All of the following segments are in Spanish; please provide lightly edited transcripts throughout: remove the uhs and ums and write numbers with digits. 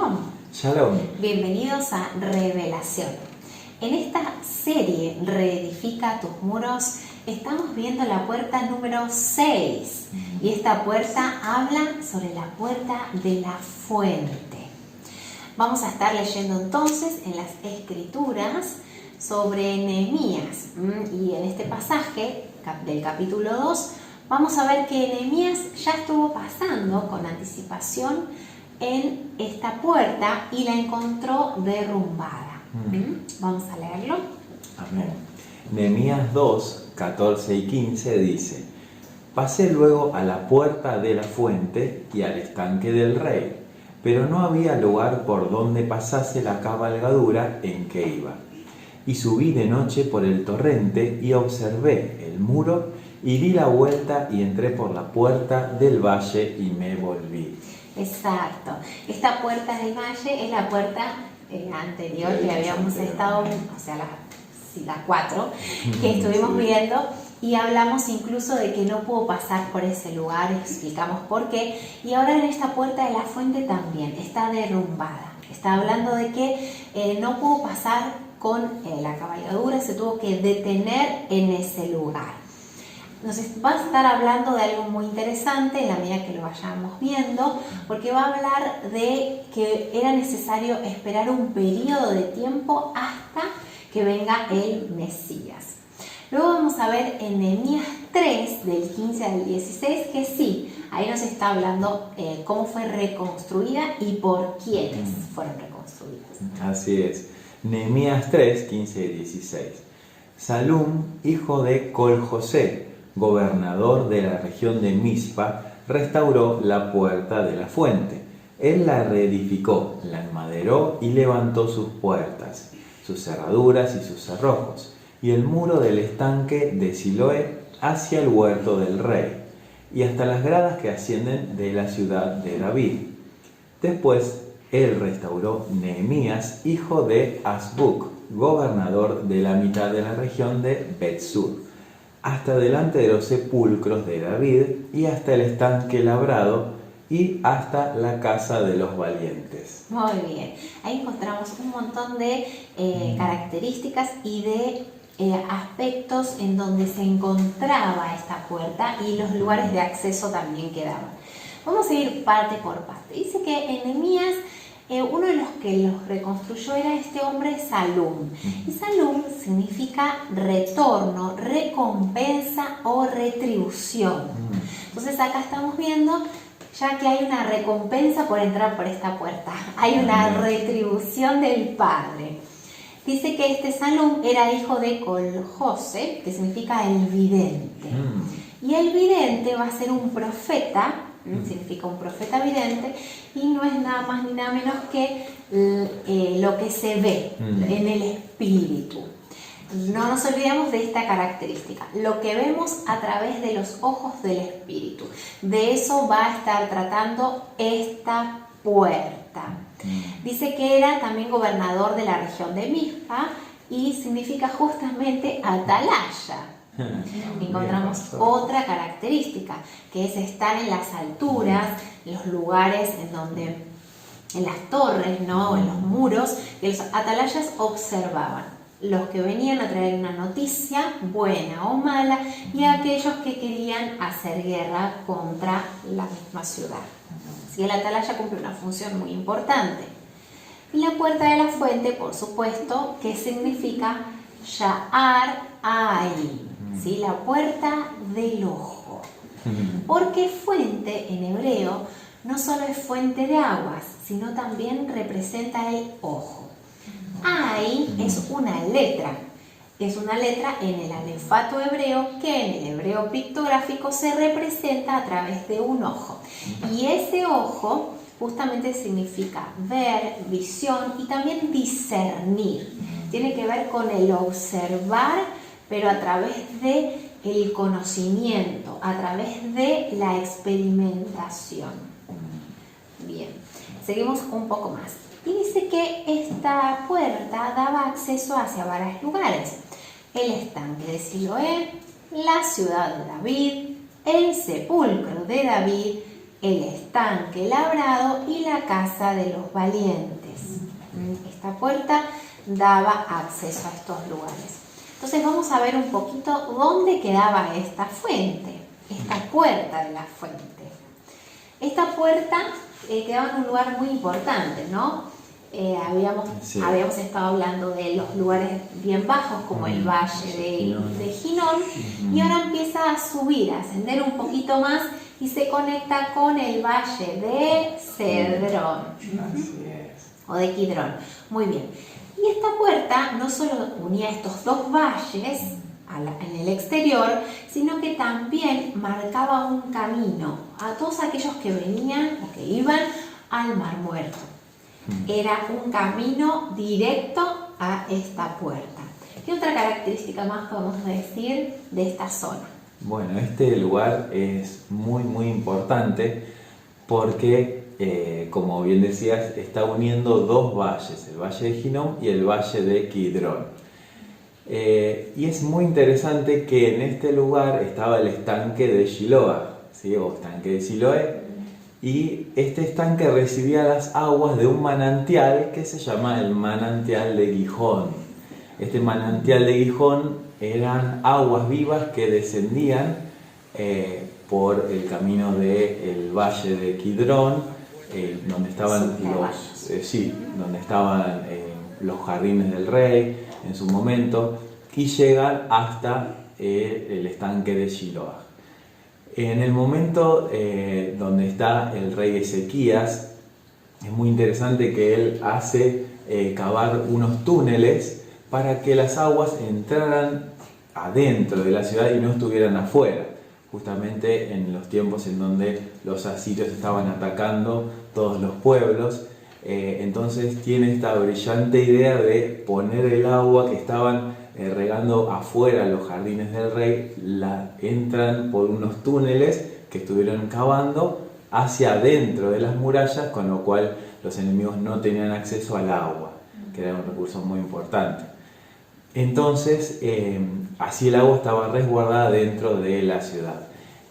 Shalom. Shalom. Bienvenidos a Revelación. En esta serie Reedifica tus muros estamos viendo la puerta número 6 y esta puerta habla sobre la puerta de la fuente. Vamos a estar leyendo entonces en las Escrituras sobre Nehemías y en este pasaje del capítulo 2 vamos a ver que Nehemías ya estuvo pasando con anticipación en esta puerta y la encontró derrumbada. Vamos a leerlo. Amén. Nehemías 2, 14 y 15 dice: Pasé luego a la puerta de la fuente y al estanque del rey, pero no había lugar por donde pasase la cabalgadura en que iba. Y subí de noche por el torrente y observé el muro y di la vuelta y entré por la puerta del valle y me volví. Exacto. Esta puerta del valle es la puerta anterior que habíamos estado, o sea, la 4, que estuvimos viendo y hablamos incluso de que no pudo pasar por ese lugar, explicamos por qué. Y ahora en esta puerta de la fuente también está derrumbada. Está hablando de que no pudo pasar con la cabalgadura, se tuvo que detener en ese lugar. Nos va a estar hablando de algo muy interesante en la medida que lo vayamos viendo, porque va a hablar de que era necesario esperar un periodo de tiempo hasta que venga el Mesías. Luego vamos a ver en Nehemías 3, del 15 al 16, que sí, ahí nos está hablando cómo fue reconstruida y por quiénes fueron reconstruidas. Así es. Nehemías 3, 15 y 16. Salum, hijo de Col-José, gobernador de la región de Mizpa, restauró la puerta de la fuente. Él la reedificó, la enmaderó y levantó sus puertas, sus cerraduras y sus cerrojos, y el muro del estanque de Siloé hacia el huerto del rey, y hasta las gradas que ascienden de la ciudad de David. Después, él restauró Nehemías, hijo de Azbuc, gobernador de la mitad de la región de Bet-Sur, hasta delante de los sepulcros de David y hasta el estanque labrado y hasta la casa de los valientes. Muy bien, ahí encontramos un montón de características y de aspectos en donde se encontraba esta puerta y los lugares de acceso también quedaban. Vamos a ir parte por parte. Dice que en Nehemías uno de los que los reconstruyó era este hombre Salum. Y Salum significa retorno, recompensa o retribución. Entonces acá estamos viendo ya que hay una recompensa por entrar por esta puerta. Hay una retribución del Padre. Dice que este Salum era hijo de Col-José, que significa el vidente. Y el vidente va a ser un profeta, significa un profeta vidente, y no es nada más ni nada menos que lo que se ve en el espíritu. No nos olvidemos de esta característica, lo que vemos a través de los ojos del espíritu. De eso va a estar tratando esta puerta. Dice que era también gobernador de la región de Mizpa y significa justamente atalaya. Encontramos otra característica, que es estar en las alturas, en los lugares en donde, en las torres, ¿no? En los muros, que los atalayas observaban los que venían a traer una noticia buena o mala y a aquellos que querían hacer guerra contra la misma ciudad. Así que el atalaya cumple una función muy importante. Y la puerta de la fuente, por supuesto, que significa Sha'ar Ai, ¿sí? La puerta del ojo. Porque fuente en hebreo no solo es fuente de aguas, sino también representa el ojo. Ai es una letra. Es una letra en el alefato hebreo que en el hebreo pictográfico se representa a través de un ojo. Y ese ojo justamente significa ver, visión y también discernir. Tiene que ver con el observar, pero a través de el conocimiento, a través de la experimentación. Bien, seguimos un poco más. Y dice que esta puerta daba acceso hacia varios lugares. El estanque de Siloé, la ciudad de David, el sepulcro de David, el estanque labrado y la casa de los valientes. Esta puerta daba acceso a estos lugares. Entonces vamos a ver un poquito dónde quedaba esta fuente, esta puerta de la fuente. Esta puerta quedaba en un lugar muy importante, ¿no? Habíamos estado hablando de los lugares bien bajos como el valle de Ginón, y ahora empieza a subir, a ascender un poquito más y se conecta con el valle de Cedrón. Así es. O de Kidrón. Muy bien. Y esta puerta no solo unía estos dos valles en el exterior, sino que también marcaba un camino a todos aquellos que venían o que iban al Mar Muerto. Era un camino directo a esta puerta. ¿Qué otra característica más podemos decir de esta zona? Bueno, este lugar es muy importante porque, como bien decías, está uniendo dos valles, el valle de Ginón y el valle de Kidrón. Y es muy interesante que en este lugar estaba el estanque de Shiloah, ¿sí? O estanque de Siloé, y este estanque recibía las aguas de un manantial que se llama el manantial de Gijón. Este manantial de Gijón eran aguas vivas que descendían por el camino del valle de Kidrón, donde estaban los jardines del rey en su momento, y llegan hasta el estanque de Shiloah. En el momento donde está el rey Ezequías, es muy interesante que él hace cavar unos túneles para que las aguas entraran adentro de la ciudad y no estuvieran afuera, justamente en los tiempos en donde los asirios estaban atacando todos los pueblos. Entonces tiene esta brillante idea de poner el agua que estaban regando afuera los jardines del rey, la entran por unos túneles que estuvieron cavando hacia adentro de las murallas, con lo cual los enemigos no tenían acceso al agua, que era un recurso muy importante. Entonces, así el agua estaba resguardada dentro de la ciudad.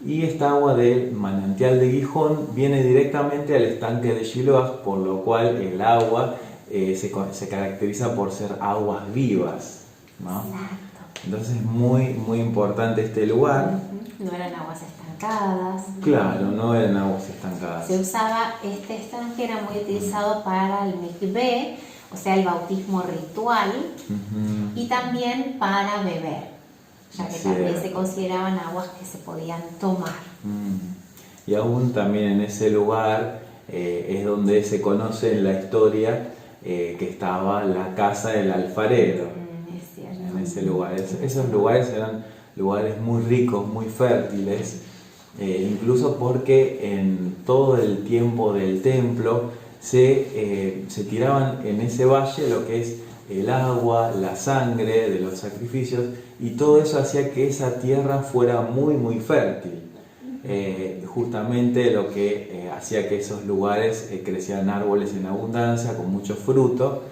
Y esta agua del manantial de Gijón viene directamente al estanque de Shiloah, por lo cual el agua se caracteriza por ser aguas vivas, ¿no? Exacto. Entonces es muy importante este lugar. No eran aguas estancadas. Claro, no eran aguas estancadas. Se usaba, este estanque era muy utilizado para el mikvé, o sea, el bautismo ritual, y también para beber, ya que también se consideraban aguas que se podían tomar. Y aún también en ese lugar es donde se conoce en la historia que estaba la casa del alfarero. Es cierto. En ese lugar. Esos lugares eran lugares muy ricos, muy fértiles, incluso porque en todo el tiempo del templo se tiraban en ese valle lo que es el agua, la sangre de los sacrificios, y todo eso hacía que esa tierra fuera muy fértil. Justamente lo que hacía que esos lugares crecieran árboles en abundancia, con mucho fruto,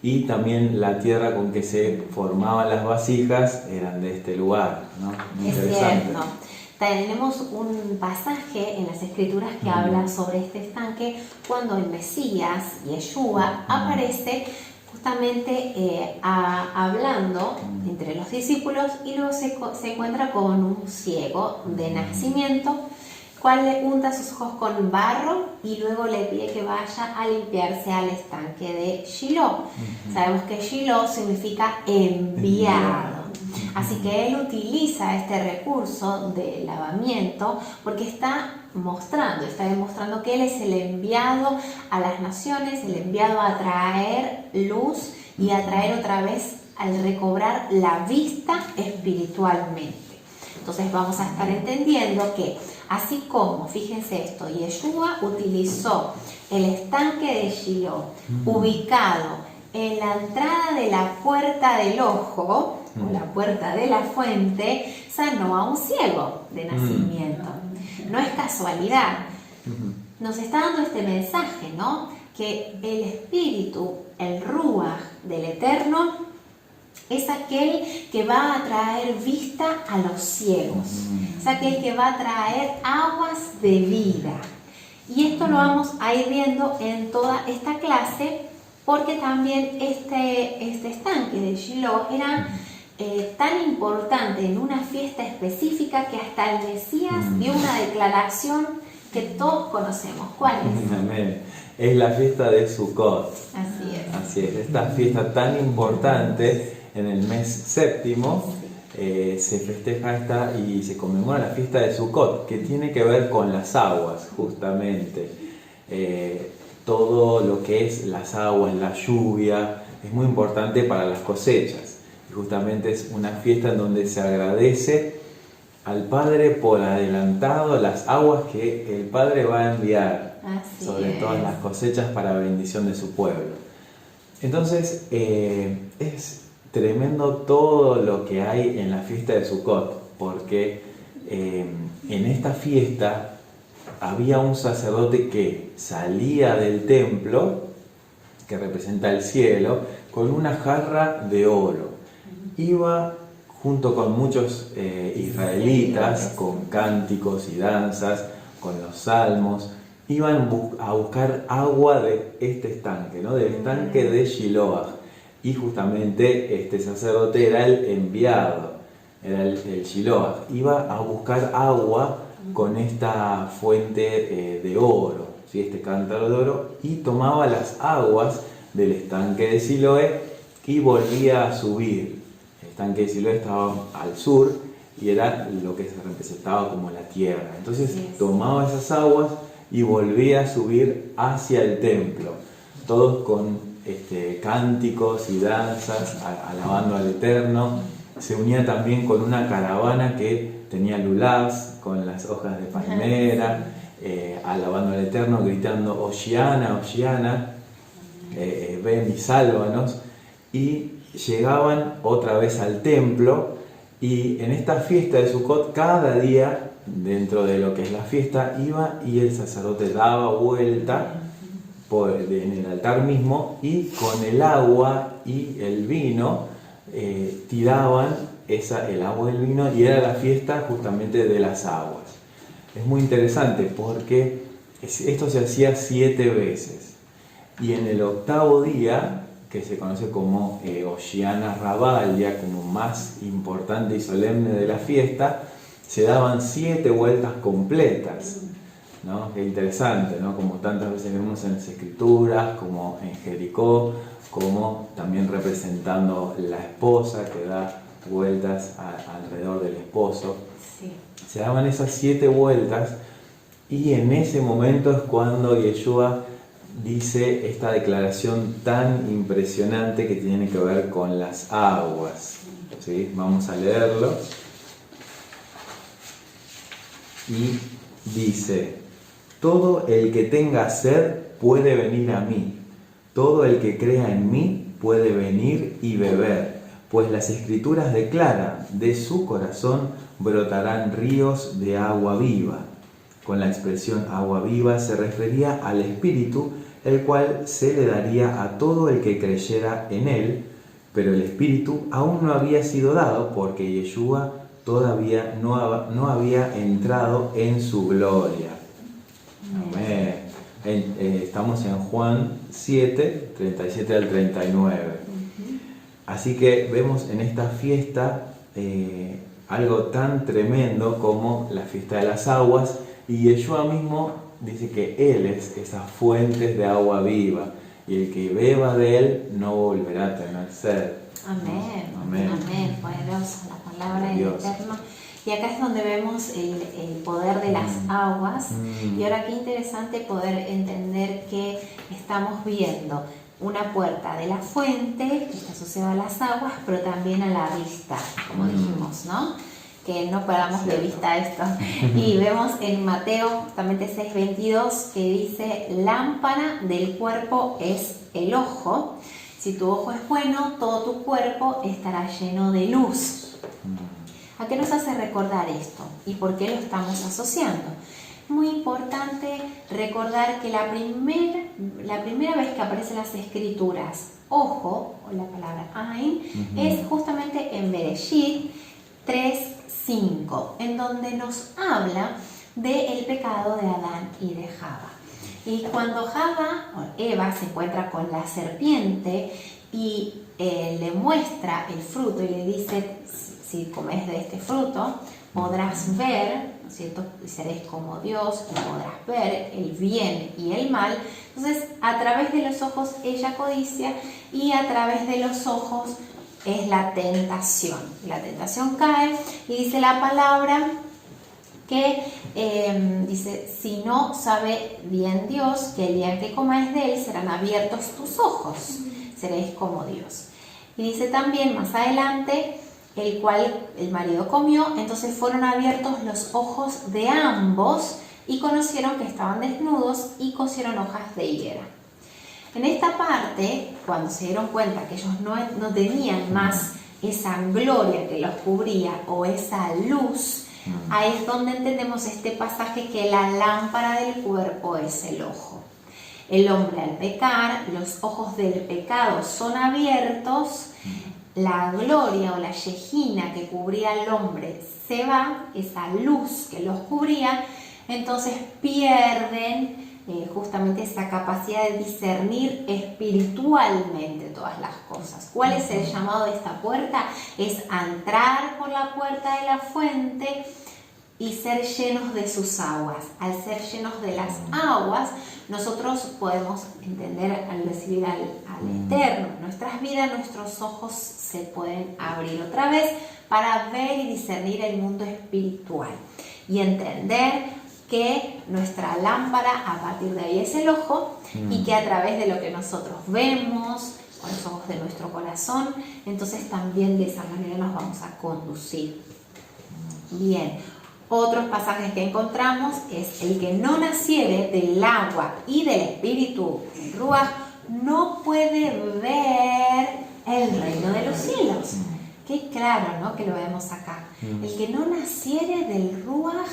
y también la tierra con que se formaban las vasijas eran de este lugar, ¿no? Muy interesante. Cierto. Tenemos un pasaje en las Escrituras que habla sobre este estanque cuando el Mesías, Yeshua, aparece justamente hablando entre los discípulos, y luego se encuentra con un ciego de nacimiento, cual le unta sus ojos con barro y luego le pide que vaya a limpiarse al estanque de Shiloh. Sabemos que Shiloh significa enviado. Así que él utiliza este recurso de lavamiento porque está demostrando que él es el enviado a las naciones, el enviado a traer luz y a traer otra vez al recobrar la vista espiritualmente. Entonces vamos a estar entendiendo que así como, fíjense esto, Yeshua utilizó el estanque de Shiloh ubicado en la entrada de la puerta del ojo, o la puerta de la fuente, sanó a un ciego de nacimiento. No es casualidad. Nos está dando este mensaje, ¿no? Que el espíritu, el Ruach del Eterno, es aquel que va a traer vista a los ciegos. Es aquel que va a traer aguas de vida. Y esto lo vamos a ir viendo en toda esta clase, porque también este estanque de Shiloh era tan importante en una fiesta específica que hasta el Mesías dio una declaración que todos conocemos. ¿Cuál es? Amén. Es la fiesta de Sukkot. Así es. Así es, esta fiesta tan importante en el mes séptimo se festeja y se conmemora la fiesta de Sukkot, que tiene que ver con las aguas, justamente. Todo lo que es las aguas, la lluvia, es muy importante para las cosechas. Y justamente es una fiesta en donde se agradece al Padre por adelantado las aguas que el Padre va a enviar sobre todas las cosechas para bendición de su pueblo. Entonces, es tremendo todo lo que hay en la fiesta de Sukkot, porque en esta fiesta había un sacerdote que salía del templo, que representa el cielo, con una jarra de oro. Iba junto con muchos israelitas, con cánticos y danzas, con los salmos, iban a buscar agua de este estanque, ¿no? Del estanque de Shiloah. Y justamente este sacerdote era el enviado, era el Shiloah. Iba a buscar agua con esta fuente de oro, ¿sí? Este cántaro de oro, y tomaba las aguas del estanque de Siloé y volvía a subir. El estanque de Siloé estaba al sur y era lo que se representaba como la tierra. Entonces tomaba esas aguas y volvía a subir hacia el templo, todos con cánticos y danzas, alabando al Eterno. Se unía también con una caravana que tenía lulavs, con las hojas de palmera, alabando al Eterno, gritando Hoshiana, Hoshiana, ven y sálvanos. Y llegaban otra vez al templo, y en esta fiesta de Sukkot, cada día, dentro de lo que es la fiesta, iba y el sacerdote daba vuelta en el altar mismo, y con el agua y el vino tiraban el agua y el vino, y era la fiesta justamente de las aguas. Es muy interesante porque esto se hacía 7 veces, y en el 8º día, que se conoce como Hoshiana Rabbah, el día como más importante y solemne de la fiesta, se daban 7 vueltas completas, ¿no? Qué interesante, ¿no? Como tantas veces vemos en las Escrituras, como en Jericó, como también representando la esposa que da vueltas alrededor del esposo. Sí. Se daban esas 7 vueltas, y en ese momento es cuando Yeshua dice esta declaración tan impresionante que tiene que ver con las aguas, ¿sí? Vamos a leerlo. Y dice: todo el que tenga sed puede venir a mí, todo el que crea en mí puede venir y beber, pues las Escrituras declaran, de su corazón brotarán ríos de agua viva. Con la expresión agua viva se refería al Espíritu, el cual se le daría a todo el que creyera en él, pero el Espíritu aún no había sido dado porque Yeshua todavía no había entrado en su gloria. Amén. Estamos en Juan 7, 37 al 39. Así que vemos en esta fiesta algo tan tremendo como la fiesta de las aguas, y Yeshua mismo dice que Él es esas fuentes de agua viva, y el que beba de Él no volverá a tener sed. Amén, amén, amén, poderosa la palabra del Eterno. Y acá es donde vemos el poder de las aguas. Y ahora qué interesante poder entender que estamos viendo una puerta de la fuente que está asociada a las aguas, pero también a la vista, como dijimos, ¿no? Que no perdamos de vista esto. Y vemos en Mateo justamente 6:22 que dice: lámpara del cuerpo es el ojo. Si tu ojo es bueno, todo tu cuerpo estará lleno de luz. ¿A qué nos hace recordar esto? ¿Y por qué lo estamos asociando? Muy importante recordar que la primera vez que aparecen las Escrituras, ojo, o la palabra Ain, es justamente en Bereshit 3:5, en donde nos habla del pecado de Adán y de Java. Y cuando Eva se encuentra con la serpiente y le muestra el fruto y le dice, si comes de este fruto, podrás ver, ¿no es cierto? Seréis como Dios, y podrás ver el bien y el mal. Entonces, a través de los ojos ella codicia y a través de los ojos es la tentación. La tentación cae y dice la palabra que dice, si no sabe bien Dios, que el día que comáis de él serán abiertos tus ojos, seréis como Dios. Y dice también más adelante, el cual el marido comió, entonces fueron abiertos los ojos de ambos y conocieron que estaban desnudos y cosieron hojas de higuera. En esta parte, cuando se dieron cuenta que ellos no tenían más esa gloria que los cubría o esa luz, ahí es donde entendemos este pasaje que la lámpara del cuerpo es el ojo. El hombre al pecar, los ojos del pecado son abiertos, la gloria o la shejina que cubría al hombre se va, esa luz que los cubría, entonces pierden justamente esa capacidad de discernir espiritualmente todas las cosas. ¿Cuál es el llamado de esta puerta? Es entrar por la puerta de la fuente y ser llenos de sus aguas. Al ser llenos de las aguas, nosotros podemos entender al recibir al Eterno. En nuestras vidas, nuestros ojos se pueden abrir otra vez para ver y discernir el mundo espiritual y entender que nuestra lámpara a partir de ahí es el ojo y que a través de lo que nosotros vemos con los ojos de nuestro corazón, entonces también de esa manera nos vamos a conducir. Bien, otros pasajes que encontramos es el que no naciere del agua y del espíritu, el ruaj, no puede ver el reino de los cielos. Qué claro, ¿no? Que lo vemos acá. El que no naciere del ruaj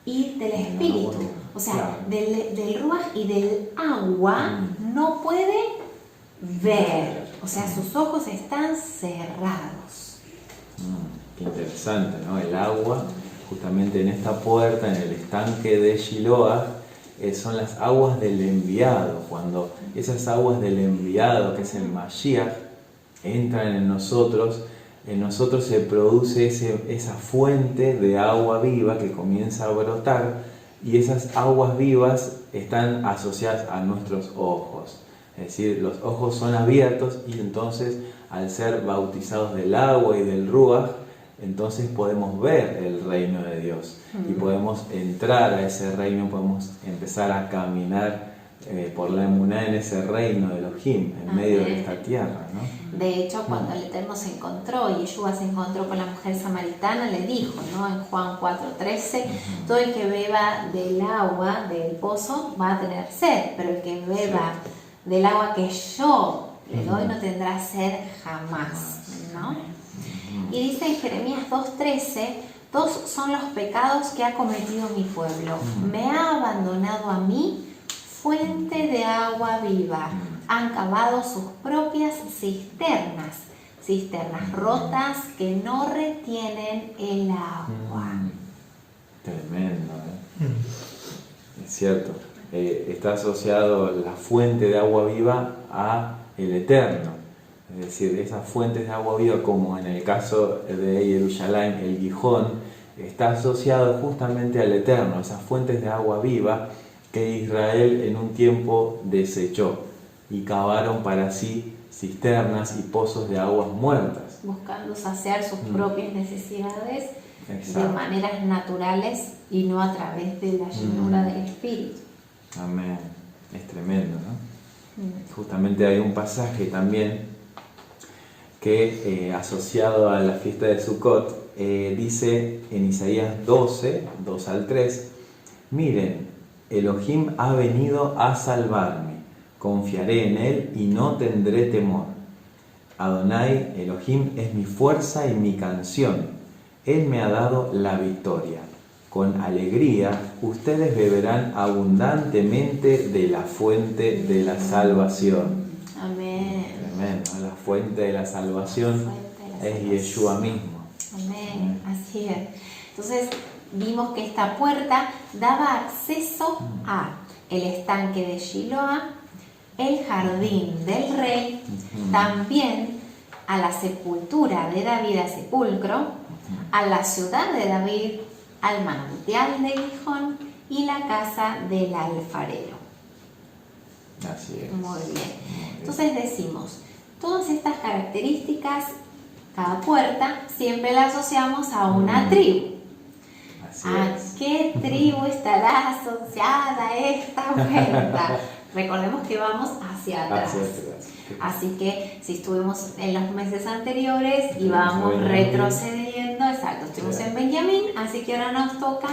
y del espíritu, o sea, del ruaj y del agua, no puede ver, o sea, sus ojos están cerrados. Qué interesante, ¿no? El agua, justamente en esta puerta, en el estanque de Shiloah, son las aguas del enviado. Cuando esas aguas del enviado, que es el Mashiach, entran en nosotros se produce esa fuente de agua viva que comienza a brotar, y esas aguas vivas están asociadas a nuestros ojos. Es decir, los ojos son abiertos y entonces al ser bautizados del agua y del ruaj, entonces podemos ver el reino de Dios y podemos entrar a ese reino, podemos empezar a caminar por la emuná en ese reino de Elohim, en medio de esta tierra, ¿no? De hecho, cuando el Eterno se encontró, Yeshua se encontró con la mujer samaritana, le dijo, ¿no? En Juan 4:13, todo el que beba del agua del pozo va a tener sed, pero el que beba del agua que yo le doy no tendrá sed jamás, ¿no? Y dice en Jeremías 2:13, dos son los pecados que ha cometido mi pueblo. Me ha abandonado a mí, fuente de agua viva. Han cavado sus propias cisternas rotas que no retienen el agua. Tremendo, ¿eh? Es cierto. Está asociado la fuente de agua viva a el Eterno. Es decir, esas fuentes de agua viva, como en el caso de Jerusalén, el Gijón, está asociado justamente al Eterno, esas fuentes de agua viva que Israel en un tiempo desechó y cavaron para sí cisternas y pozos de aguas muertas. Buscando saciar sus propias necesidades. Exacto. De maneras naturales y no a través de la llenura del Espíritu. Amén. Es tremendo, ¿no? Justamente hay un pasaje también que asociado a la fiesta de Sukkot dice en Isaías 12, 2 al 3, miren, Elohim ha venido a salvarme, confiaré en él y no tendré temor. Adonai, Elohim, es mi fuerza y mi canción, él me ha dado la victoria. Con alegría ustedes beberán abundantemente de la fuente de la salvación. Amén. Tremendo, la fuente de la salvación es Yeshua mismo. Amén, así es. Entonces vimos que esta puerta daba acceso a el estanque de Shiloah, el jardín del rey, también a la sepultura de David, al sepulcro, a la ciudad de David, al manantial de Gijón y la casa del alfarero. Así es. Muy bien. Entonces decimos, todas estas características, cada puerta, siempre la asociamos a una tribu. Así ¿A es. qué tribu estará asociada esta puerta? Recordemos que vamos hacia atrás. Hacia atrás. Así que si estuvimos en los meses anteriores y Estuvimos vamos en Benjamín. retrocediendo, exacto, estuvimos Sí. en Benjamín, así que ahora nos toca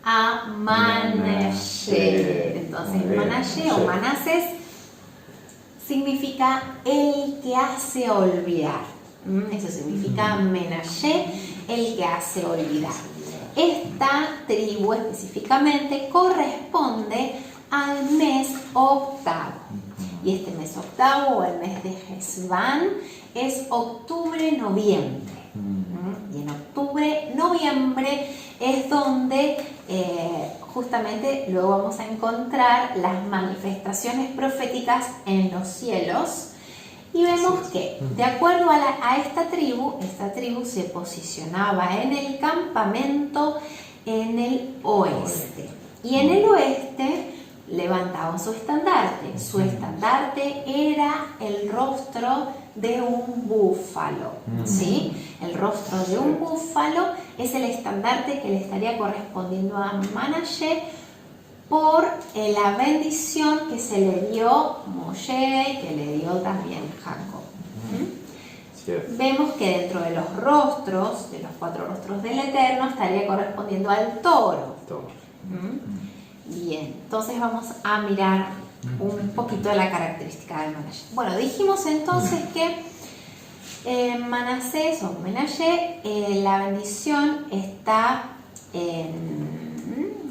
a Manashe. Entonces, Muy bien, Manashe o Manasés significa el que hace olvidar. Eso significa Menashe, el que hace olvidar. Esta tribu específicamente corresponde al mes octavo. Y este mes octavo, o el mes de Hesban, es octubre-noviembre. Y en octubre-noviembre es donde justamente luego vamos a encontrar las manifestaciones proféticas en los cielos. Y vemos que, de acuerdo a esta tribu se posicionaba en el campamento en el oeste. Y en el oeste levantaban su estandarte. Su estandarte era el rostro de un búfalo, ¿sí? El rostro de un búfalo es el estandarte que le estaría correspondiendo a Manashe por la bendición que se le dio Moshe y que le dio también Jacob. Vemos que dentro de los rostros, de los 4 rostros del Eterno, estaría correspondiendo al toro. Bien, entonces vamos a mirar un poquito de la característica de Manashe. Bueno, dijimos entonces que Manasés o Menashe, la bendición está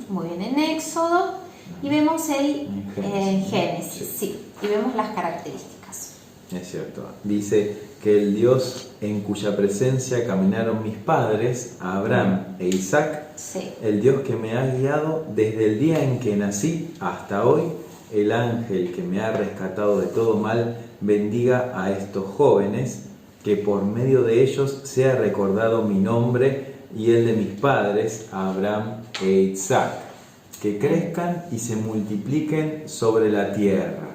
muy bien en Éxodo y vemos en Génesis, sí, y vemos las características. Es cierto. Dice que el Dios en cuya presencia caminaron mis padres, Abraham e Isaac, Sí. el Dios que me ha guiado desde el día en que nací hasta hoy, el ángel que me ha rescatado de todo mal, bendiga a estos jóvenes, que por medio de ellos sea recordado mi nombre y el de mis padres, Abraham e Isaac, que crezcan y se multipliquen sobre la tierra.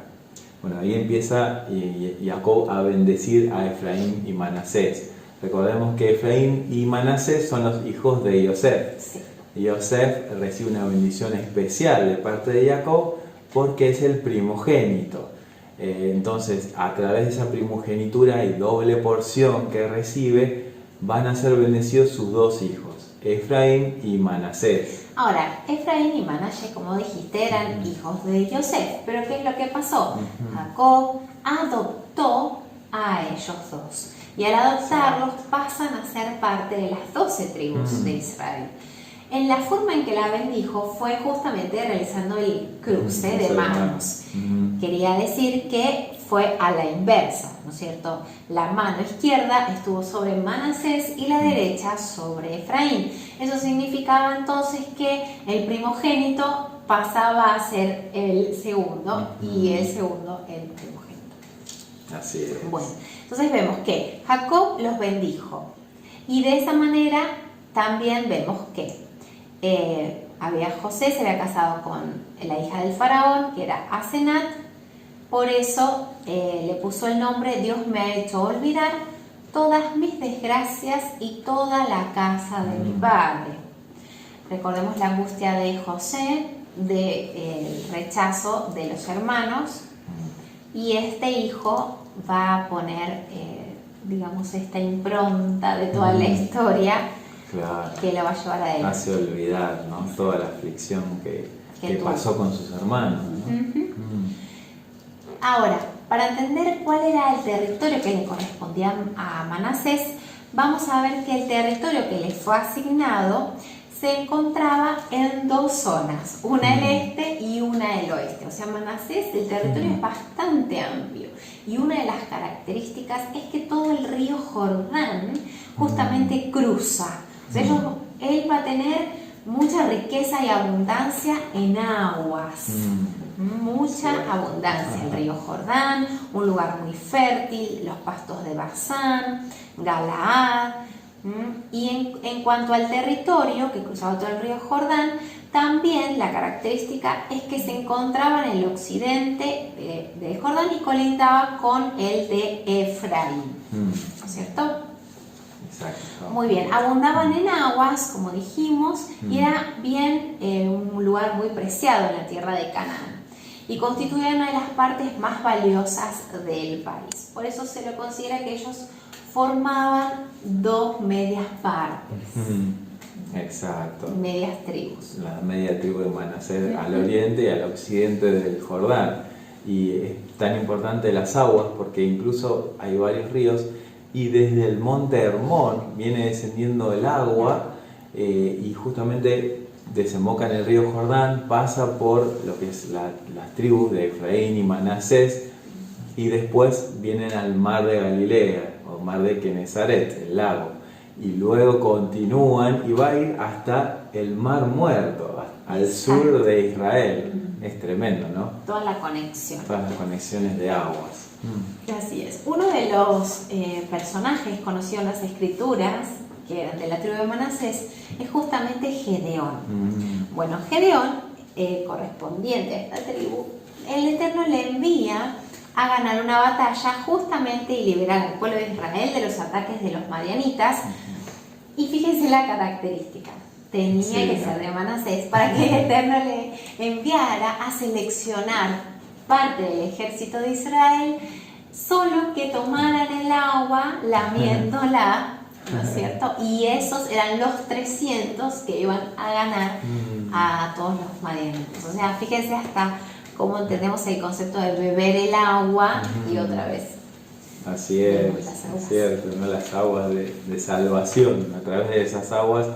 Bueno, ahí empieza Jacob a bendecir a Efraín y Manasés. Recordemos que Efraín y Manasés son los hijos de Yosef. Sí. Yosef recibe una bendición especial de parte de Jacob porque es el primogénito. Entonces, a través de esa primogenitura y doble porción que recibe, van a ser bendecidos sus dos hijos, Efraín y Manasés. Ahora, Efraín y Manashe, como dijiste, eran hijos de Yosef, pero ¿qué es lo que pasó? Jacob adoptó a ellos dos y al adoptarlos pasan a ser parte de las 12 tribus de Israel. En la forma en que la bendijo fue justamente realizando el cruce de manos. Quería decir que fue a la inversa, ¿no es cierto? La mano izquierda estuvo sobre Manasés y la derecha sobre Efraín. Eso significaba entonces que el primogénito pasaba a ser el segundo y el segundo el primogénito. Así es. Bueno, entonces vemos que Jacob los bendijo y de esa manera también vemos que José se había casado con la hija del faraón, que era Asenat. Por eso le puso el nombre Dios me ha hecho olvidar todas mis desgracias y toda la casa de mi padre. Recordemos la angustia de José, del rechazo de los hermanos, y este hijo va a poner, digamos, esta impronta de toda la historia. Claro. Que lo va a llevar a él. Hace olvidar, ¿no?, toda la aflicción que pasó con sus hermanos, ¿no? Ahora, para entender cuál era el territorio que le correspondía a Manasés, vamos a ver que el territorio que le fue asignado se encontraba en 2 zonas, una el este y una el oeste. O sea, Manasés, el territorio es bastante amplio y una de las características es que todo el río Jordán justamente cruza. O sea, él va a tener mucha riqueza y abundancia en aguas. mucha abundancia. El río Jordán, un lugar muy fértil, los pastos de Basán, Galaad. Y en cuanto al territorio que cruzaba todo el río Jordán, también la característica es que se encontraba en el occidente de Jordán y colindaba con el de Efraín, ¿no es cierto? Exacto. Muy bien, abundaban en aguas, como dijimos, y era bien un lugar muy preciado en la tierra de Canaán y constituía una de las partes más valiosas del país. Por eso se lo considera que ellos formaban dos medias partes. Exacto. Medias tribus. La media tribu de Manasés al oriente y al occidente del Jordán. Y es tan importante las aguas porque incluso hay varios ríos y desde el monte Hermón viene descendiendo el agua y justamente desemboca en el río Jordán, pasa por lo que es las tribus de Efraín y Manasés y después vienen al mar de Galilea o mar de Genesaret, el lago. Y luego continúan y va a ir hasta el Mar Muerto, al sur de Israel. Es tremendo, ¿no? Toda la conexión. Todas las conexiones de aguas. Así es. Uno de los personajes conocidos en las escrituras, que eran de la tribu de Manasés, es justamente Gedeón. Bueno, Gedeón, correspondiente a esta tribu, el Eterno le envía a ganar una batalla justamente y liberar al pueblo de Israel de los ataques de los madianitas. Y fíjense la característica, tenía que ser de Manasés para que el Eterno le enviara a seleccionar parte del ejército de Israel, solo que tomaran el agua lamiéndola, ¿no es cierto? Y esos eran los 300 que iban a ganar a todos los madianitas. O sea, fíjense hasta cómo entendemos el concepto de beber el agua y otra vez. Así es cierto, ¿no? Las aguas de salvación. A través de esas aguas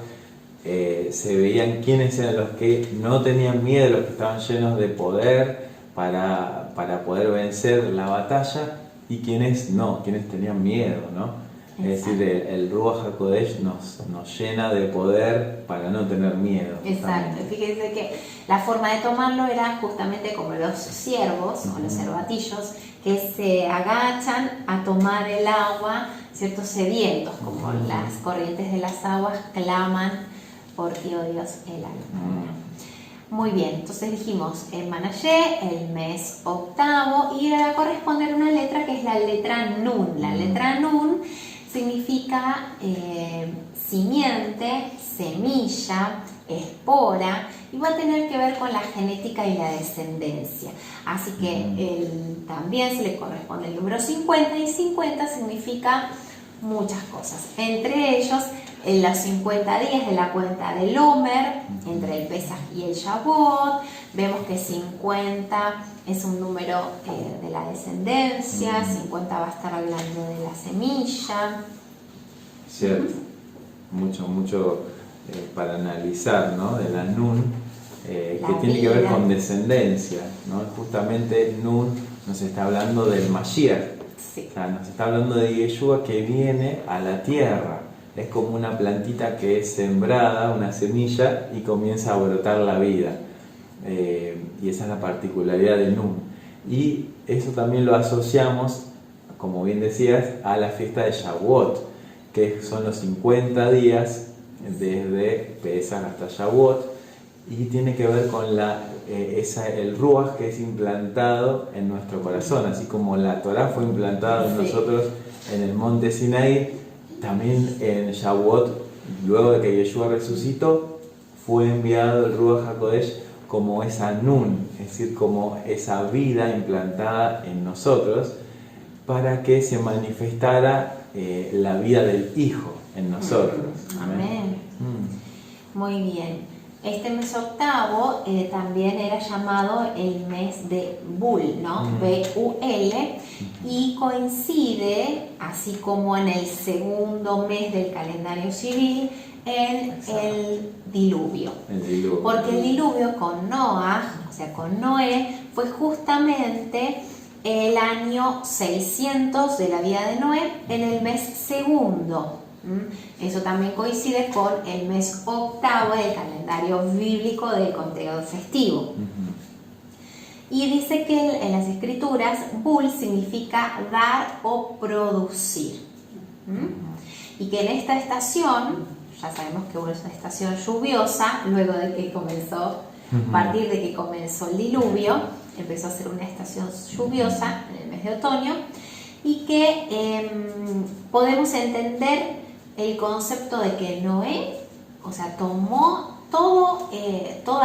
se veían quiénes eran los que no tenían miedo, los que estaban llenos de poder para poder vencer la batalla y quienes no, quienes tenían miedo, ¿no? Es decir, el Ruach HaKodesh nos llena de poder para no tener miedo. Exacto, fíjense que la forma de tomarlo era justamente como los ciervos o los cervatillos que se agachan a tomar el agua, ¿cierto? Sedientos, como las corrientes de las aguas claman por ti, oh Dios, el alma. Muy bien, entonces dijimos en Manashe, el mes octavo, y va a corresponder una letra que es la letra Nun. La letra Nun significa simiente, semilla, espora, y va a tener que ver con la genética y la descendencia. Así que también se le corresponde el número 50, y 50 significa muchas cosas. Entre ellos, en los 50 días de la cuenta del Omer, entre el Pesaj y el Shavuot, vemos que 50 es un número de la descendencia, 50 va a estar hablando de la semilla. Cierto, mucho para analizar, ¿no? De la Nun, que tiene que ver con descendencia, ¿no? Justamente Nun nos está hablando del Mashiach, o sea, nos está hablando de Yeshua que viene a la tierra. Es como una plantita que es sembrada, una semilla, y comienza a brotar la vida. Y esa es la particularidad de Nun. Y eso también lo asociamos, como bien decías, a la fiesta de Shavuot, que son los 50 días desde Pesaj hasta Shavuot, y tiene que ver con el Ruach que es implantado en nuestro corazón, así como la Torá fue implantada en nosotros en el monte Sinaí. También en Shavuot, luego de que Yeshua resucitó, fue enviado el Ruach HaKodesh como esa Nun, es decir, como esa vida implantada en nosotros, para que se manifestara la vida del Hijo en nosotros. Amén. Muy bien. Este mes octavo también era llamado el mes de Bul, ¿no? B-U-L, y coincide, así como en el segundo mes del calendario civil, en el diluvio. Porque el diluvio con Noah, o sea, con Noé, fue justamente el año 600 de la vida de Noé, en el mes segundo. Eso también coincide con el mes octavo del calendario bíblico del conteo festivo. Y dice que en las escrituras, bul significa dar o producir. Y que en esta estación, ya sabemos que es una estación lluviosa, luego de que comenzó, a partir de que comenzó el diluvio, empezó a ser una estación lluviosa en el mes de otoño, y que podemos entender el concepto de que Noé, o sea, tomó toda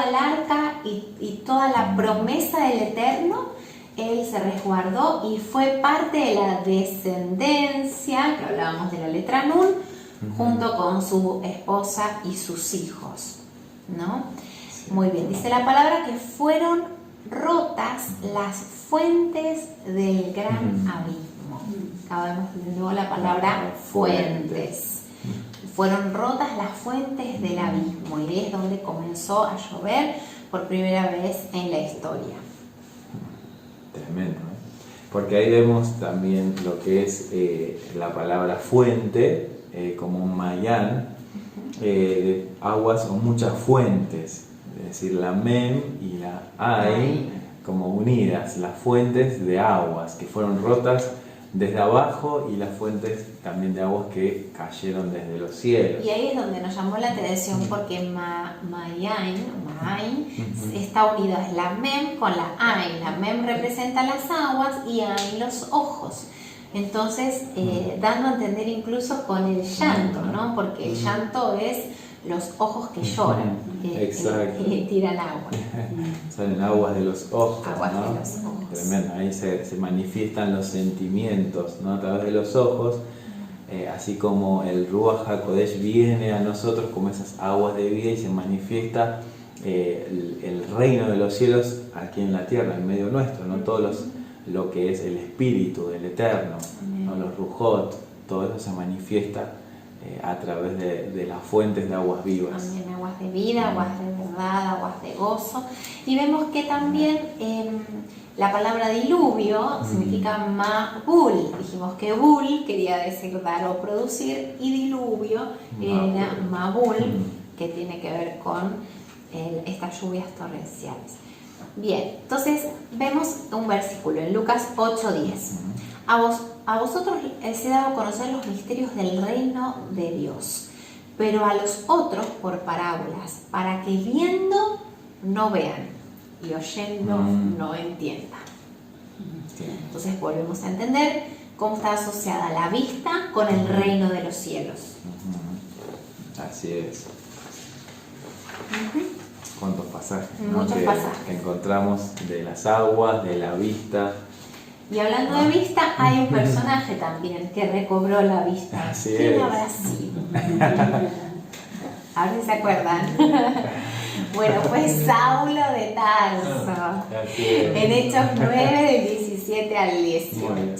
el arca y toda la promesa del Eterno, él se resguardó y fue parte de la descendencia, que hablábamos de la letra Nun, junto con su esposa y sus hijos, ¿no? Sí. Muy bien, dice la palabra que fueron rotas las fuentes del gran abismo. Acá vemos de nuevo la palabra fuentes. Fueron rotas las fuentes del abismo y es donde comenzó a llover por primera vez en la historia. Tremendo, ¿eh? Porque ahí vemos también lo que es la palabra fuente, como un mayán, de aguas o muchas fuentes, es decir, la mem y la ain como unidas, las fuentes de aguas que fueron rotas desde abajo y las fuentes también de aguas que cayeron desde los cielos. Y ahí es donde nos llamó la atención porque Mayain está unida, es la Mem con la Ain. La Mem representa las aguas y Ain los ojos. Entonces, dando a entender incluso con el llanto, ¿no? Porque el llanto es los ojos que lloran, que tiran agua. Salen aguas de los ojos, aguas, ¿no? De los ojos. Tremendo, ahí se manifiestan los sentimientos, ¿no? A través de los ojos, así como el Ruach HaKodesh viene a nosotros como esas aguas de vida y se manifiesta el reino de los cielos aquí en la tierra, en medio nuestro, ¿no? Lo que es el espíritu del Eterno, ¿no? Los Rujot, todo eso se manifiesta a través de las fuentes de aguas vivas. También aguas de vida, aguas de verdad, aguas de gozo. Y vemos que también la palabra diluvio significa mabul. Dijimos que bul quería decir dar o producir y diluvio era mabul, que tiene que ver con estas lluvias torrenciales. Bien, entonces vemos un versículo en Lucas 8:10. A vosotros les he dado a conocer los misterios del reino de Dios, pero a los otros por parábolas, para que viendo no vean y oyendo no entiendan. Entonces volvemos a entender cómo está asociada la vista con el reino de los cielos. Así es. ¿Cuántos pasajes? Muchos pasajes. Que encontramos de las aguas, de la vista. Y hablando de vista, hay un personaje también que recobró la vista. Así ¿Quién es. habrá sido? A ver si se acuerdan. Bueno, fue Saulo de Tarso. En Hechos 9, del 17 al 18.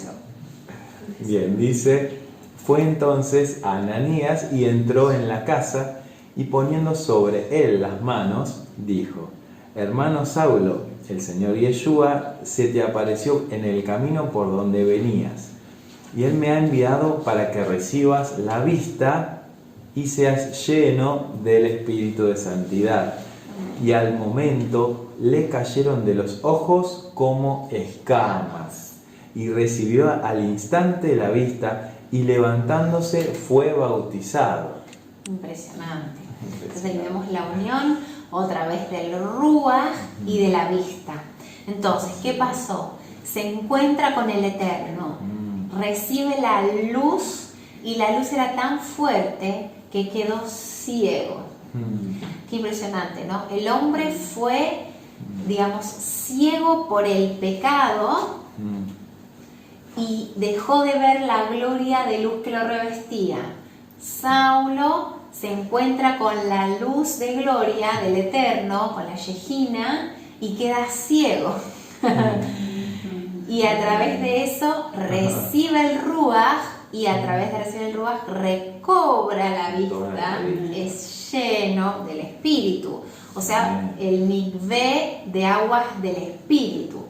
Bien, dice: fue entonces a Ananías y entró en la casa y poniendo sobre él las manos, dijo: hermano Saulo, el Señor Yeshua se te apareció en el camino por donde venías, y Él me ha enviado para que recibas la vista y seas lleno del Espíritu de Santidad. Y al momento le cayeron de los ojos como escamas, y recibió al instante la vista, y levantándose fue bautizado. Impresionante. Entonces vemos la unión otra vez del Ruach y de la vista. Entonces, ¿qué pasó? Se encuentra con el Eterno, recibe la luz y la luz era tan fuerte que quedó ciego. Qué impresionante, ¿no? El hombre fue, digamos, ciego por el pecado y dejó de ver la gloria de luz que lo revestía. Saulo se encuentra con la luz de gloria del Eterno, con la Shejina, y queda ciego. Y a través de eso recibe el Ruach, y a través de recibir el Ruach recobra la vista, es lleno del Espíritu. O sea, el mikvé de aguas del Espíritu.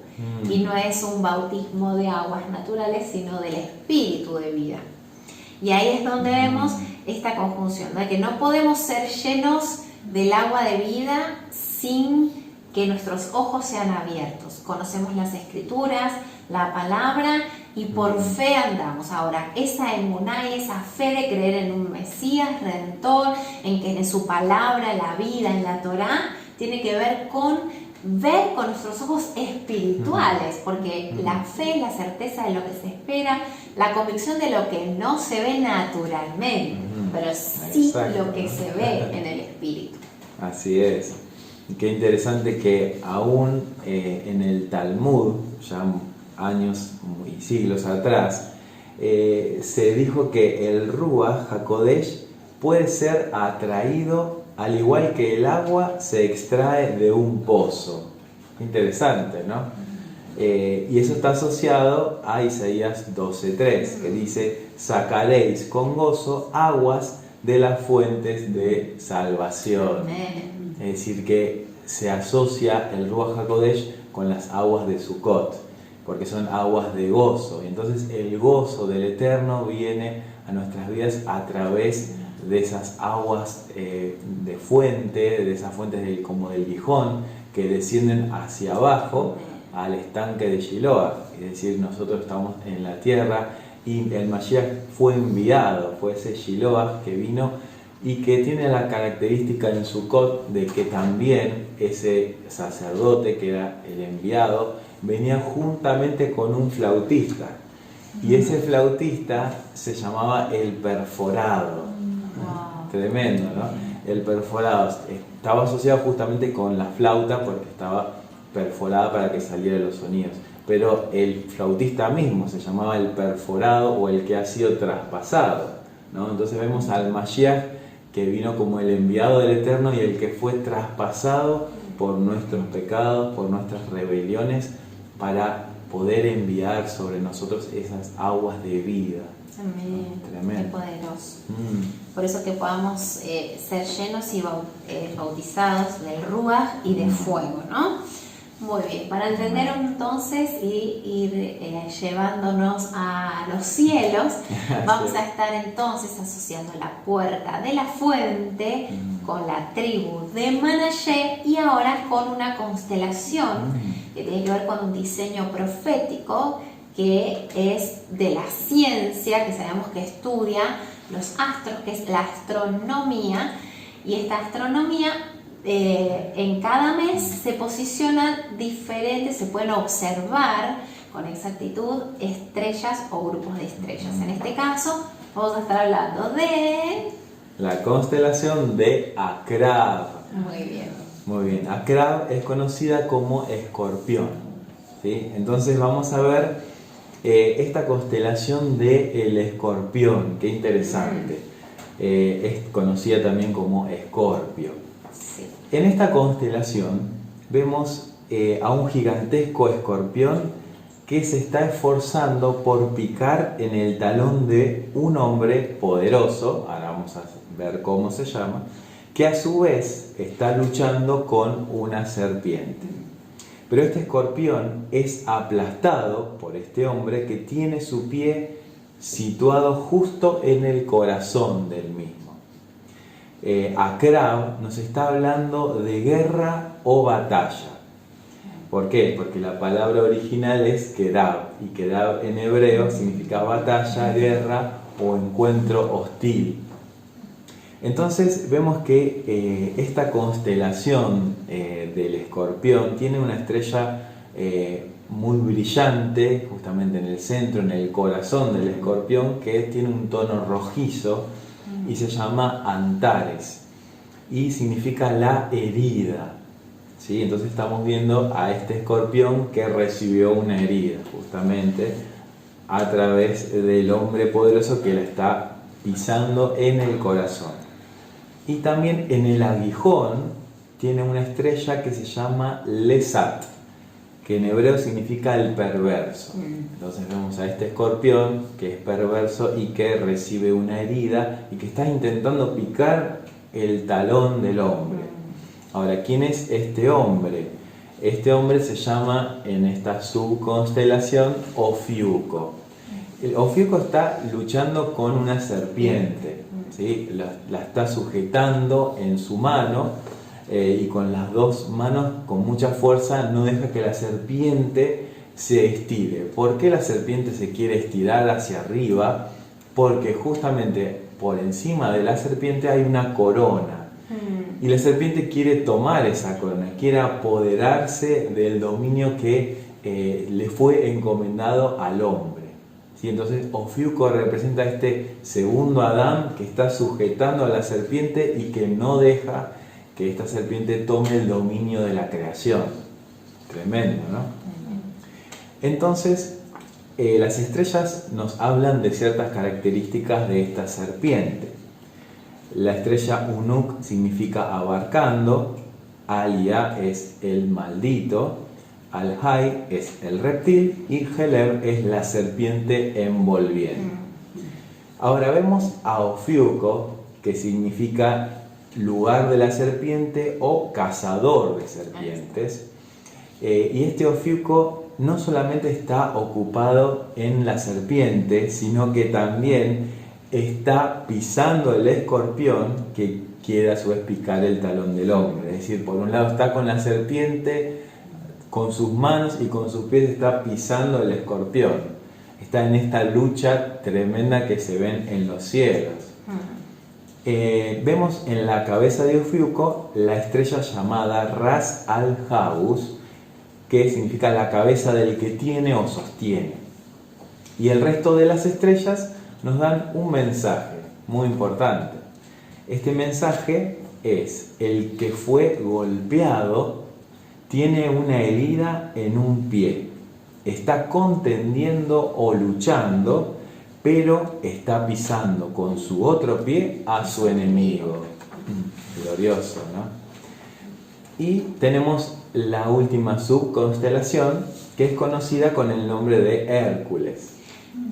Y no es un bautismo de aguas naturales, sino del Espíritu de vida. Y ahí es donde vemos esta conjunción, ¿no? Que no podemos ser llenos del agua de vida sin que nuestros ojos sean abiertos. Conocemos las escrituras, la palabra y por fe andamos. Ahora, esa emuná y esa fe de creer en un Mesías Redentor, en que en su palabra, la vida, en la Torá, tiene que ver con ver con nuestros ojos espirituales, porque la fe es la certeza de lo que se espera, la convicción de lo que no se ve naturalmente, pero sí lo que se ve en el espíritu. Así es. Qué interesante que aún en el Talmud, ya años y siglos atrás, se dijo que el Ruach HaKodesh puede ser atraído al igual que el agua se extrae de un pozo. Interesante, ¿no? Y eso está asociado a Isaías 12:3, que dice: sacaréis con gozo aguas de las fuentes de salvación. Amén. Es decir, que se asocia el Ruach HaKodesh con las aguas de Sukkot, porque son aguas de gozo. Y entonces el gozo del Eterno viene a nuestras vidas a través de esas aguas de fuente, de esas fuentes como del Gijón, que descienden hacia abajo al estanque de Shiloah. Es decir, nosotros estamos en la tierra y el Mashiach fue enviado, fue ese Shiloah que vino y que tiene la característica en Sukkot de que también ese sacerdote que era el enviado venía juntamente con un flautista, y ese flautista se llamaba el perforado. Tremendo, ¿no? El perforado estaba asociado justamente con la flauta porque estaba perforada para que salieran los sonidos, pero el flautista mismo se llamaba el perforado o el que ha sido traspasado, ¿no? Entonces vemos al Mashiach que vino como el enviado del Eterno y el que fue traspasado por nuestros pecados, por nuestras rebeliones, para poder enviar sobre nosotros esas aguas de vida. Amén. Tremendo. Qué poderoso. Por eso que podamos ser llenos y bautizados del Ruach y de fuego, ¿no? Muy bien, para entender entonces y ir llevándonos a los cielos, vamos a estar entonces asociando la puerta de la fuente con la tribu de Manashe y ahora con una constelación que tiene que ver con un diseño profético que es de la ciencia, que sabemos que estudia los astros, que es la astronomía, y esta astronomía en cada mes se posicionan diferentes, se pueden observar con exactitud estrellas o grupos de estrellas. En este caso vamos a estar hablando de la constelación de Akrab. Muy bien. Muy bien, Akrab es conocida como Escorpión, ¿sí? Entonces vamos a ver esta constelación del Escorpión, qué interesante. Es conocida también como Escorpio. Sí. En esta constelación vemos a un gigantesco escorpión que se está esforzando por picar en el talón de un hombre poderoso, ahora vamos a ver cómo se llama, que a su vez está luchando con una serpiente. Pero este escorpión es aplastado por este hombre que tiene su pie situado justo en el corazón del mismo. Akrab nos está hablando de guerra o batalla. ¿Por qué? Porque la palabra original es Kedab, y Kedab en hebreo significa batalla, guerra o encuentro hostil. Entonces vemos que esta constelación del Escorpión tiene una estrella muy brillante, justamente en el centro, en el corazón del Escorpión, que tiene un tono rojizo y se llama Antares y significa la herida, ¿sí? Entonces estamos viendo a este escorpión que recibió una herida justamente a través del hombre poderoso que la está pisando en el corazón. Y también en el aguijón tiene una estrella que se llama Lesat, que en hebreo significa el perverso. Entonces vemos a este escorpión que es perverso y que recibe una herida y que está intentando picar el talón del hombre. Ahora, ¿quién es este hombre? Este hombre se llama en esta subconstelación Ofiuco. El Ofiuco está luchando con una serpiente, ¿sí? La está sujetando en su mano y con las dos manos con mucha fuerza no deja que la serpiente se estire. ¿Por qué la serpiente se quiere estirar hacia arriba? Porque justamente por encima de la serpiente hay una corona. Y la serpiente quiere tomar esa corona, quiere apoderarse del dominio que le fue encomendado al hombre. ¿Sí? Entonces Ofiuco representa este segundo Adán que está sujetando a la serpiente y que no deja que esta serpiente tome el dominio de la creación. Tremendo, ¿no? Entonces, las estrellas nos hablan de ciertas características de esta serpiente. La estrella Unuk significa abarcando, Alia es el maldito, Al-Hay es el reptil y Heleb es la serpiente envolviente. Ahora vemos a Ofiuco, que significa lugar de la serpiente o cazador de serpientes. Y este Ofiuco no solamente está ocupado en la serpiente, sino que también está pisando el escorpión que quiere a su vez picar el talón del hombre. Es decir, por un lado está con la serpiente, con sus manos y con sus pies está pisando el escorpión. Está en esta lucha tremenda que se ven en los cielos. Vemos en la cabeza de Ofiuco la estrella llamada Ras al-Haus, que significa la cabeza del que tiene o sostiene. Y el resto de las estrellas nos dan un mensaje muy importante. Este mensaje es: el que fue golpeado tiene una herida en un pie, está contendiendo o luchando, pero está pisando con su otro pie a su enemigo. Glorioso, ¿no? Y tenemos la última subconstelación, que es conocida con el nombre de Hércules.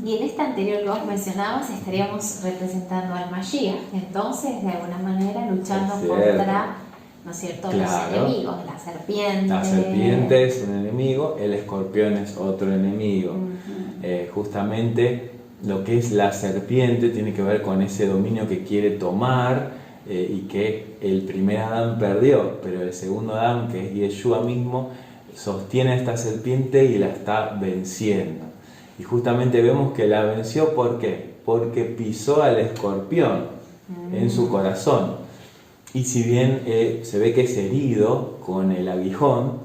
Y en esta anterior que vos mencionabas estaríamos representando al Mashiach, entonces de alguna manera luchando contra, ¿no es cierto?, claro, los enemigos, la serpiente. La serpiente es un enemigo, el escorpión es otro enemigo. Justamente lo que es la serpiente tiene que ver con ese dominio que quiere tomar y que el primer Adán perdió, pero el segundo Adán, que es Yeshua mismo, sostiene a esta serpiente y la está venciendo. Y justamente vemos que la venció, ¿por qué? Porque pisó al escorpión en su corazón. Y si bien se ve que es herido con el aguijón,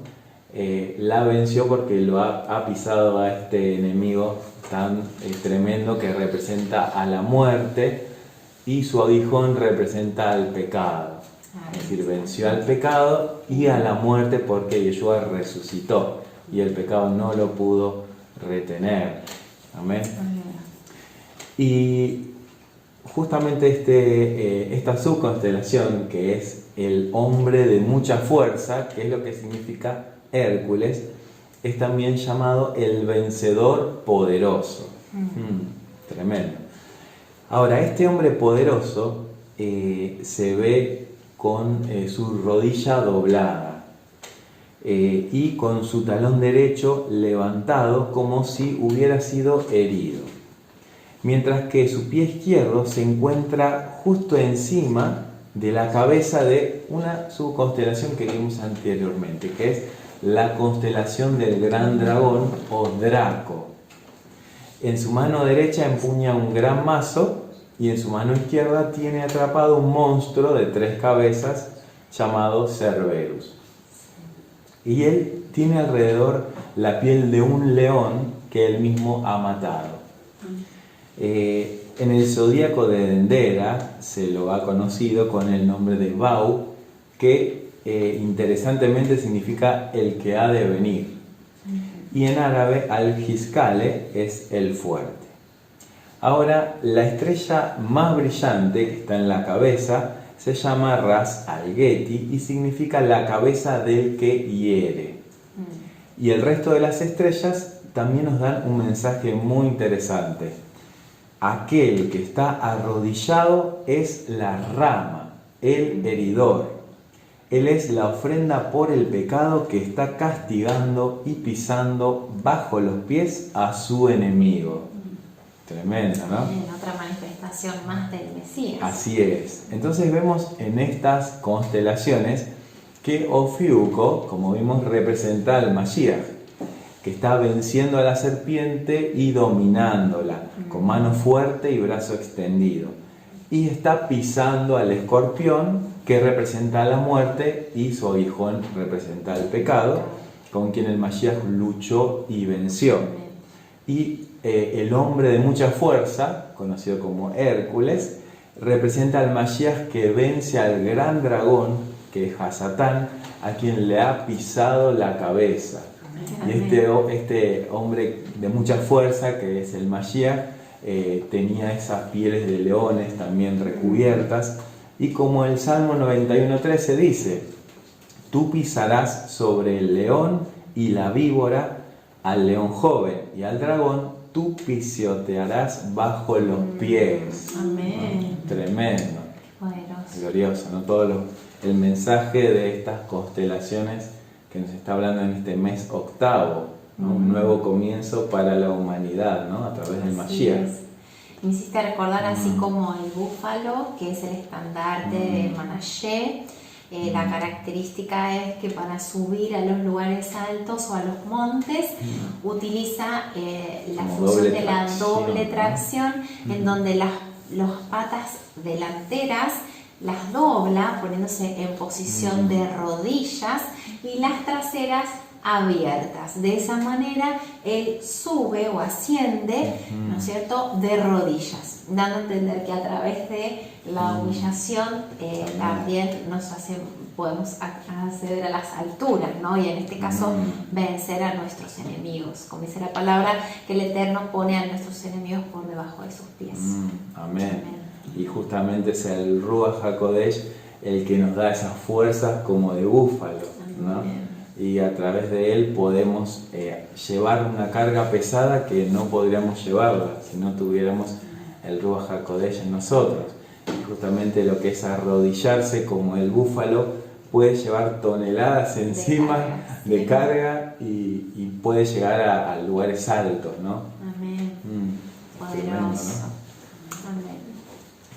la venció porque lo ha pisado a este enemigo tan tremendo que representa a la muerte, y su aguijón representa al pecado. Es decir, venció al pecado y a la muerte porque Yeshua resucitó y el pecado no lo pudo retener. Amén. Y justamente esta subconstelación, que es el hombre de mucha fuerza, que es lo que significa Hércules, es también llamado el vencedor poderoso. Tremendo. Ahora, este hombre poderoso se ve con su rodilla doblada y con su talón derecho levantado como si hubiera sido herido, mientras que su pie izquierdo se encuentra justo encima de la cabeza de una subconstelación que vimos anteriormente, que es la constelación del gran dragón o Draco. En su mano derecha empuña un gran mazo y en su mano izquierda tiene atrapado un monstruo de 3 cabezas llamado Cerberus. Y él tiene alrededor la piel de un león que él mismo ha matado. En el zodíaco de Dendera se lo ha conocido con el nombre de Bau, que interesantemente significa el que ha de venir. Y en árabe al-Hiskale es el fuerte. Ahora, la estrella más brillante que está en la cabeza se llama Ras al-Geti y significa la cabeza del que hiere. Y el resto de las estrellas también nos dan un mensaje muy interesante. Aquel que está arrodillado es la rama, el heridor. Él es la ofrenda por el pecado que está castigando y pisando bajo los pies a su enemigo. Tremendo, ¿no? En otra manifestación más del Mesías. Así es. Entonces vemos en estas constelaciones que Ofiuco, como vimos, representa al Mashiach, que está venciendo a la serpiente y dominándola, con mano fuerte y brazo extendido. Y está pisando al escorpión, que representa la muerte, y su aguijón representa el pecado, con quien el Mashiach luchó y venció. Y el hombre de mucha fuerza, conocido como Hércules, representa al Mashiach que vence al gran dragón, que es Hasatán, a quien le ha pisado la cabeza. Y este hombre de mucha fuerza, que es el Mashiach, tenía esas pieles de leones también recubiertas. Y como el Salmo 91:13 dice: tú pisarás sobre el león y la víbora, al león joven y al dragón tú pisotearás bajo los pies. Amén. ¿No? Tremendo. Poderoso. Glorioso, ¿no? El mensaje de estas constelaciones que nos está hablando en este mes octavo, ¿no? Un nuevo comienzo para la humanidad, ¿no? A través del Mashiach. Me hiciste recordar así como el búfalo, que es el estandarte de Manashe. La característica es que para subir a los lugares altos o a los montes utiliza la como función doble de la tracción, doble ¿no? tracción, en donde las patas delanteras las dobla poniéndose en posición de rodillas y las traseras abiertas. De esa manera él sube o asciende, ¿no es cierto?, de rodillas, dando a entender que a través de la humillación también podemos acceder a las alturas, ¿no? Y en este caso vencer a nuestros enemigos. Como dice la palabra, que el Eterno pone a nuestros enemigos por debajo de sus pies. Amén. Y justamente es el Ruach HaKodesh el que nos da esas fuerzas como de búfalo, ¿no? Y a través de él podemos llevar una carga pesada que no podríamos llevarla si no tuviéramos el Ruach HaKodesh en nosotros. Y justamente lo que es arrodillarse como el búfalo puede llevar toneladas encima de carga y puede llegar a lugares altos, ¿no? Amén. Poderoso. Tremendo, ¿no? Amén.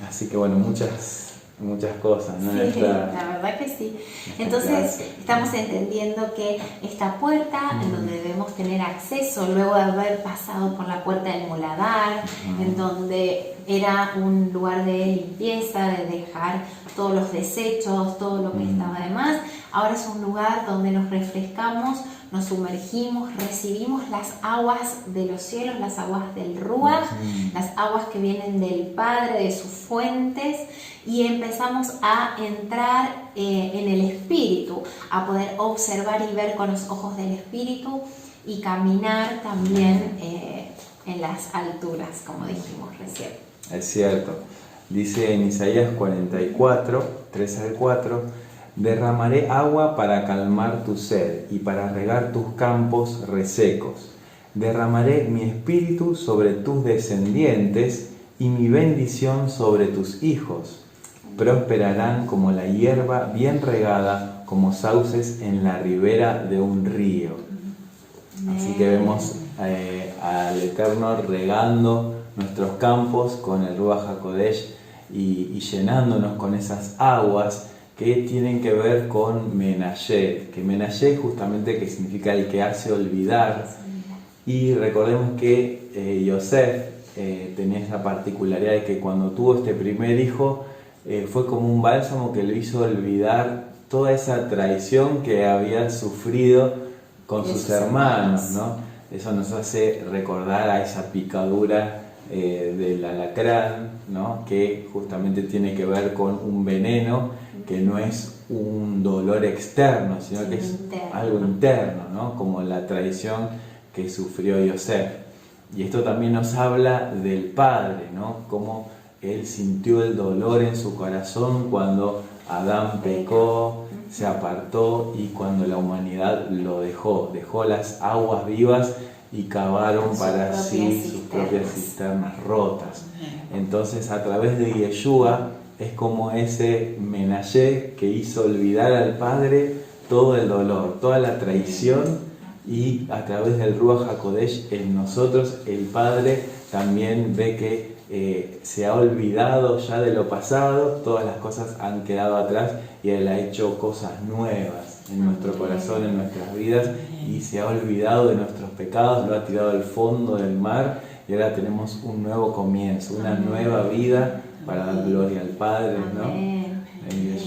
Así que bueno, muchas cosas, ¿no? Sí, la verdad que sí. Entonces estamos entendiendo que esta puerta en donde debemos tener acceso luego de haber pasado por la puerta del muladar, en donde era un lugar de limpieza, de dejar todos los desechos, todo lo que estaba de más, ahora es un lugar donde nos refrescamos, nos sumergimos, recibimos las aguas de los cielos, las aguas del Ruach, las aguas que vienen del Padre, de sus fuentes, y empezamos a entrar en el Espíritu, a poder observar y ver con los ojos del Espíritu y caminar también en las alturas, como dijimos recién. Es cierto. Dice en Isaías 44, 3-4: derramaré agua para calmar tu sed y para regar tus campos resecos. Derramaré mi espíritu sobre tus descendientes y mi bendición sobre tus hijos. Prosperarán como la hierba bien regada, como sauces en la ribera de un río. Así que vemos al Eterno regando nuestros campos con el Ruach HaKodesh y llenándonos con esas aguas que tienen que ver con Menashe, que Menashe justamente que significa el que hace olvidar. Y recordemos que Yosef tenía esa particularidad de que cuando tuvo este primer hijo fue como un bálsamo que lo hizo olvidar toda esa traición que había sufrido con sus hermanos, ¿no? Eso nos hace recordar a esa picadura del alacrán, ¿no? Que justamente tiene que ver con un veneno que no es un dolor externo, sino que es algo interno, ¿no? Como la traición que sufrió Yosef. Y esto también nos habla del Padre, ¿no? Cómo él sintió el dolor en su corazón cuando Adán pecó, se apartó y cuando la humanidad lo dejó las aguas vivas y cavaron para sí sus propias cisternas rotas. Entonces, a través de Yeshua es como ese Menashe que hizo olvidar al Padre todo el dolor, toda la traición, y a través del Ruach HaKodesh en nosotros el Padre también ve que se ha olvidado ya de lo pasado, todas las cosas han quedado atrás y Él ha hecho cosas nuevas en nuestro corazón, en nuestras vidas, y se ha olvidado de nuestros pecados, lo ha tirado al fondo del mar y ahora tenemos un nuevo comienzo, una nueva vida para dar gloria al Padre, ¿no? Amén.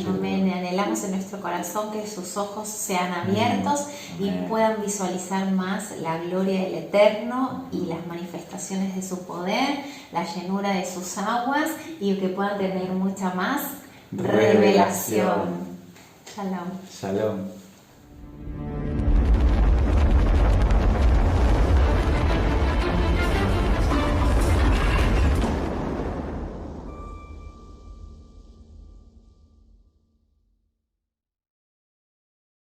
Amén. Anhelamos en nuestro corazón que sus ojos sean abiertos y puedan visualizar más la gloria del Eterno y las manifestaciones de su poder, la llenura de sus aguas, y que puedan tener mucha más revelación. Shalom. Shalom.